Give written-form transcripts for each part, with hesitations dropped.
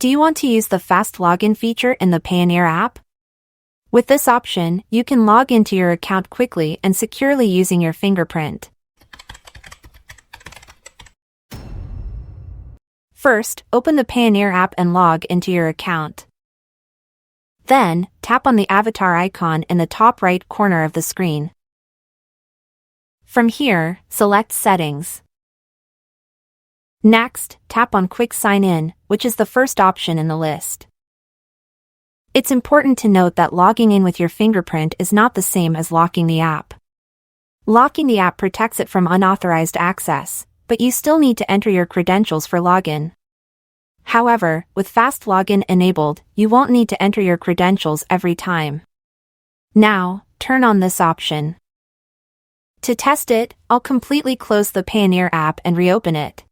Do you want to use the fast login feature in the Payoneer app? With this option, you can log into your account quickly and securely using your fingerprint. First, open the Payoneer app and log into your account. Then, tap on the avatar icon in the top right corner of the screen. From here, select Settings. Next, tap on Quick Sign In, which is the first option in the list. It's important to note that logging in with your fingerprint is not the same as locking the app. Locking the app protects it from unauthorized access, but you still need to enter your credentials for login. However, with fast login enabled, you won't need to enter your credentials every time. Now, turn on this option. To test it, I'll completely close the Payoneer app and reopen it.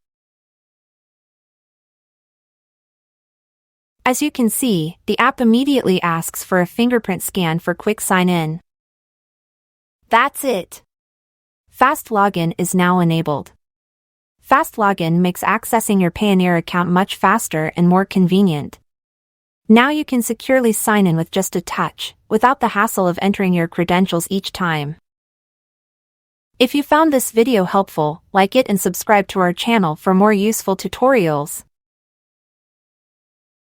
As you can see, the app immediately asks for a fingerprint scan for quick sign-in. That's it! Fast Login is now enabled. Fast Login makes accessing your Payoneer account much faster and more convenient. Now you can securely sign in with just a touch, without the hassle of entering your credentials each time. If you found this video helpful, like it and subscribe to our channel for more useful tutorials.